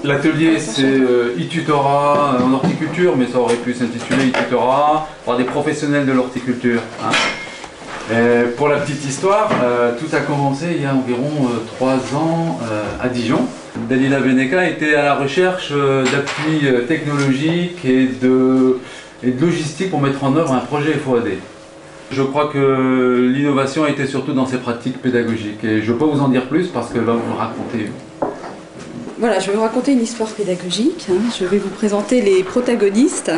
L'atelier c'est e-tutorat en horticulture, mais ça aurait pu s'intituler e-tutorat par des professionnels de l'horticulture. Hein. Pour la petite histoire, tout a commencé il y a environ 3 ans à Dijon. Dalila Beneka était à la recherche d'appuis technologiques et de logistique pour mettre en œuvre un projet FOAD. Je crois que l'innovation était surtout dans ses pratiques pédagogiques et je peux vous en dire plus parce qu'elle va vous le raconter. Voilà, je vais vous raconter une histoire pédagogique. Je vais vous présenter les protagonistes.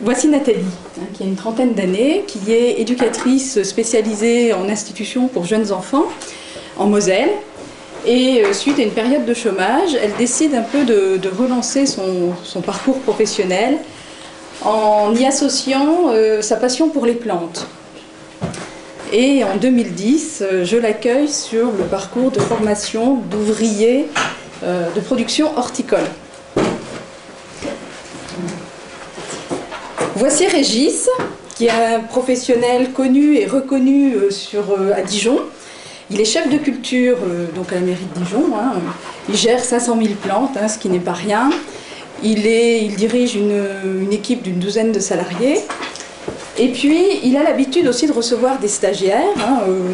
Voici Nathalie, qui a une trentaine d'années, qui est éducatrice spécialisée en institution pour jeunes enfants en Moselle. Et suite à une période de chômage, elle décide un peu de relancer son parcours professionnel en y associant sa passion pour les plantes. Et en 2010, je l'accueille sur le parcours de formation d'ouvrier de production horticole. Voici Régis, qui est un professionnel connu et reconnu à Dijon. Il est chef de culture donc à la mairie de Dijon. Il gère 500 000 plantes, ce qui n'est pas rien. Il dirige une équipe d'une douzaine de salariés. Et puis, il a l'habitude aussi de recevoir des stagiaires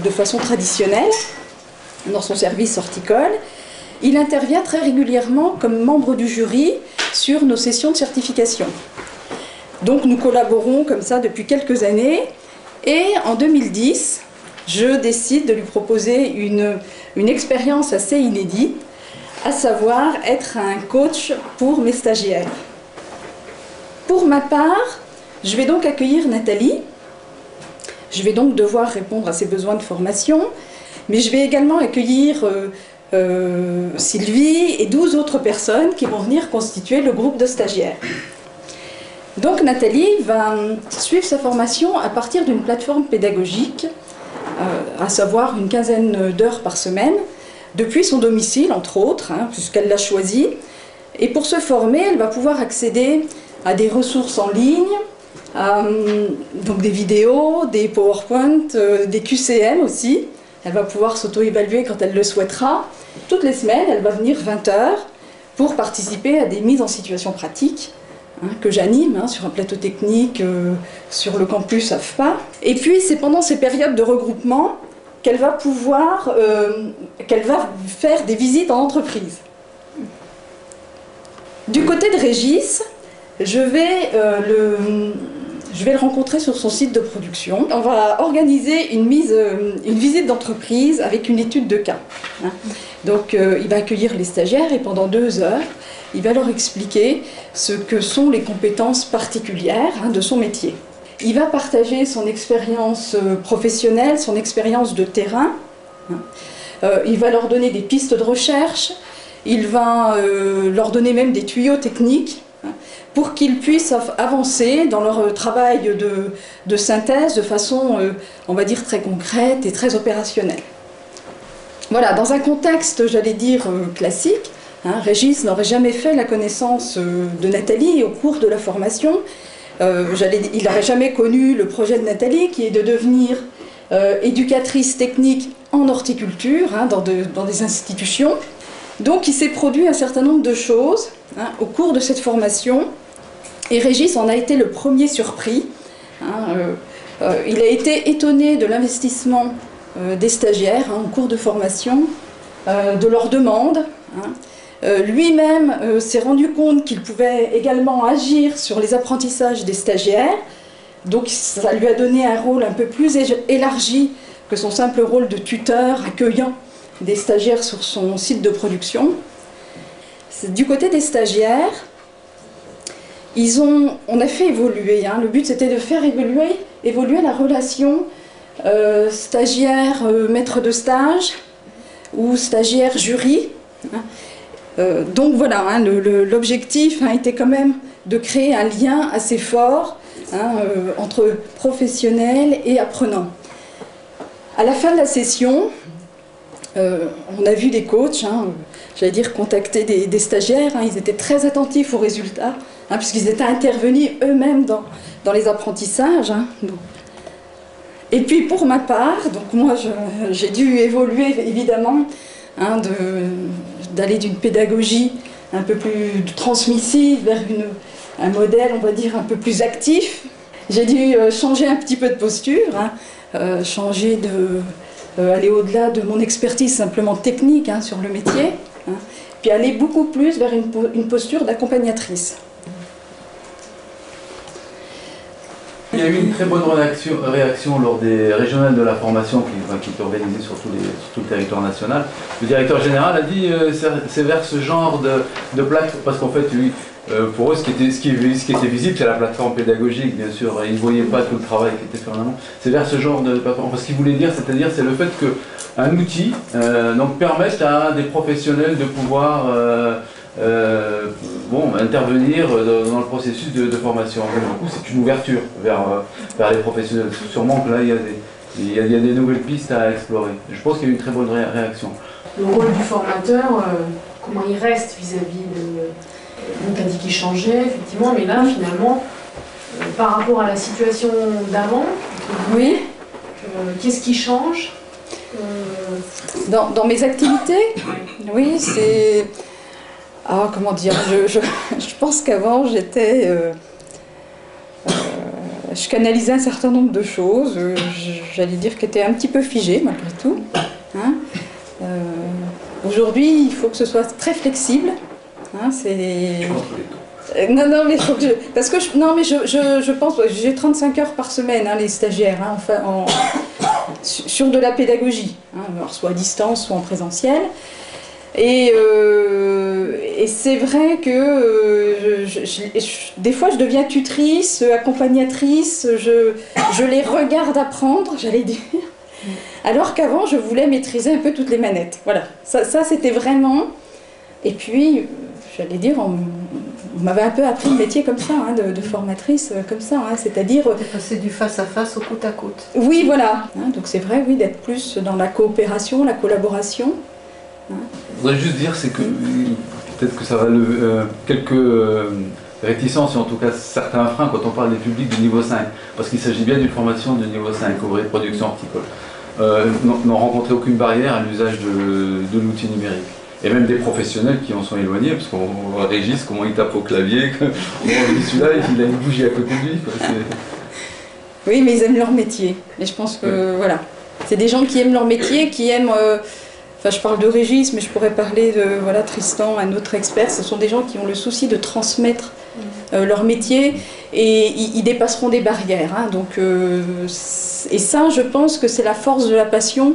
de façon traditionnelle dans son service horticole. Il intervient très régulièrement comme membre du jury sur nos sessions de certification. Donc nous collaborons comme ça depuis quelques années. Et en 2010, je décide de lui proposer une expérience assez inédite, à savoir être un coach pour mes stagiaires. Pour ma part, je vais donc accueillir Nathalie. Je vais donc devoir répondre à ses besoins de formation, mais je vais également accueillir Sylvie et 12 autres personnes qui vont venir constituer le groupe de stagiaires. Donc Nathalie va suivre sa formation à partir d'une plateforme pédagogique, à savoir une quinzaine d'heures par semaine, depuis son domicile entre autres, puisqu'elle l'a choisi. Et pour se former, elle va pouvoir accéder à des ressources en ligne, donc des vidéos, des PowerPoint, des QCM aussi. Elle va pouvoir s'auto-évaluer quand elle le souhaitera. Toutes les semaines, elle va venir 20 heures pour participer à des mises en situation pratiques que j'anime sur un plateau technique sur le campus AFPA. Et puis c'est pendant ces périodes de regroupement qu'elle va faire des visites en entreprise. Du côté de Régis, je vais le rencontrer sur son site de production. On va organiser une visite d'entreprise avec une étude de cas. Donc il va accueillir les stagiaires et pendant 2 heures, il va leur expliquer ce que sont les compétences particulières de son métier. Il va partager son expérience professionnelle, son expérience de terrain. Il va leur donner des pistes de recherche. Il va leur donner même des tuyaux techniques pour qu'ils puissent avancer dans leur travail de synthèse de façon, on va dire, très concrète et très opérationnelle. Voilà, dans un contexte, j'allais dire, classique, Régis n'aurait jamais fait la connaissance de Nathalie au cours de la formation. Il n'aurait jamais connu le projet de Nathalie qui est de devenir éducatrice technique en horticulture dans des institutions. Donc il s'est produit un certain nombre de choses au cours de cette formation et Régis en a été le premier surpris. Il a été étonné de l'investissement des stagiaires en cours de formation, de leurs demandes. Lui-même s'est rendu compte qu'il pouvait également agir sur les apprentissages des stagiaires, donc ça lui a donné un rôle un peu plus élargi que son simple rôle de tuteur accueillant des stagiaires sur son site de production. Du côté des stagiaires, on a fait évoluer, le but c'était de faire évoluer la relation stagiaire-maître de stage ou stagiaire-jury. Donc voilà, l'objectif était quand même de créer un lien assez fort entre professionnels et apprenants. À la fin de la session, on a vu des coachs, j'allais dire contacter des stagiaires, ils étaient très attentifs aux résultats, puisqu'ils étaient intervenus eux-mêmes dans les apprentissages. Et puis pour ma part, donc moi j'ai dû évoluer évidemment hein, d'aller d'une pédagogie un peu plus transmissive vers un modèle, on va dire, un peu plus actif. J'ai dû changer un petit peu de posture, hein, changer aller au-delà de mon expertise simplement technique, hein, sur le métier, hein, puis aller beaucoup plus vers une posture d'accompagnatrice. Il y a eu une très bonne réaction lors des régionales de la formation qui étaient organisées sur tout le territoire national. Le directeur général a dit c'est vers ce genre de plateforme, parce qu'en fait, pour eux, ce qui était visible, c'est la plateforme pédagogique, bien sûr. Ils ne voyaient pas tout le travail qui était fait en amont. C'est vers ce genre de plateforme. Ce qu'il voulait dire, c'est le fait qu'un outil donc permette à des professionnels de pouvoir intervenir dans le processus de formation. Donc, du coup, c'est une ouverture vers les professionnels. Sûrement que là, il y a des nouvelles pistes à explorer. Je pense qu'il y a eu une très bonne réaction. Le rôle du formateur, comment il reste vis-à-vis de... Donc, tu as dit qu'il changeait, effectivement, mais là, finalement, par rapport à la situation d'avant, oui. Qu'est-ce qui change dans mes activités? Oui, c'est... Ah, comment dire, je pense qu'avant, je canalisais un certain nombre de choses, j'allais dire qu'elles étaient un petit peu figées, malgré tout. Hein. Aujourd'hui, il faut que ce soit très flexible. Hein, non, mais faut que parce que je pense, j'ai 35 heures par semaine, hein, les stagiaires, hein, sur de la pédagogie, hein, alors soit à distance, soit en présentiel. Et c'est vrai que des fois je deviens tutrice, accompagnatrice, je les regarde apprendre, j'allais dire, alors qu'avant je voulais maîtriser un peu toutes les manettes. Voilà, ça c'était vraiment... Et puis, j'allais dire, on m'avait un peu appris le métier comme ça, hein, de formatrice comme ça, hein, c'est-à-dire... passer du face-à-face au côte-à-côte. Oui, voilà. Hein, donc c'est vrai, oui, d'être plus dans la coopération, la collaboration. Hein. Je voudrais juste dire, c'est que peut-être que ça va lever quelques réticences, et en tout cas certains freins quand on parle des publics de niveau 5, parce qu'il s'agit bien d'une formation de niveau 5, ouvrier de production horticole. N'ont rencontré aucune barrière à l'usage de l'outil numérique. Et même des professionnels qui en sont éloignés, parce qu'on voit Régis, comment il tape au clavier, on dit celui-là, il a une bougie à côté de lui. Quoi, oui, mais ils aiment leur métier. Et je pense que, voilà, c'est des gens qui aiment leur métier, qui aiment... Enfin, je parle de Régis, mais je pourrais parler de Tristan, un autre expert. Ce sont des gens qui ont le souci de transmettre leur métier et ils dépasseront des barrières. Hein, donc, et ça, je pense que c'est la force de la passion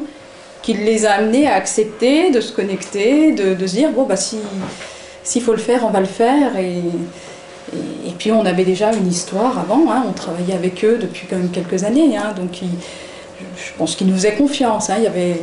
qui les a amenés à accepter, de se connecter, de se dire, bon, bah, s'il faut le faire, on va le faire. Et puis, on avait déjà une histoire avant, hein, on travaillait avec eux depuis quand même quelques années. Hein, donc, je pense qu'ils nous faisaient confiance. Hein, il y avait...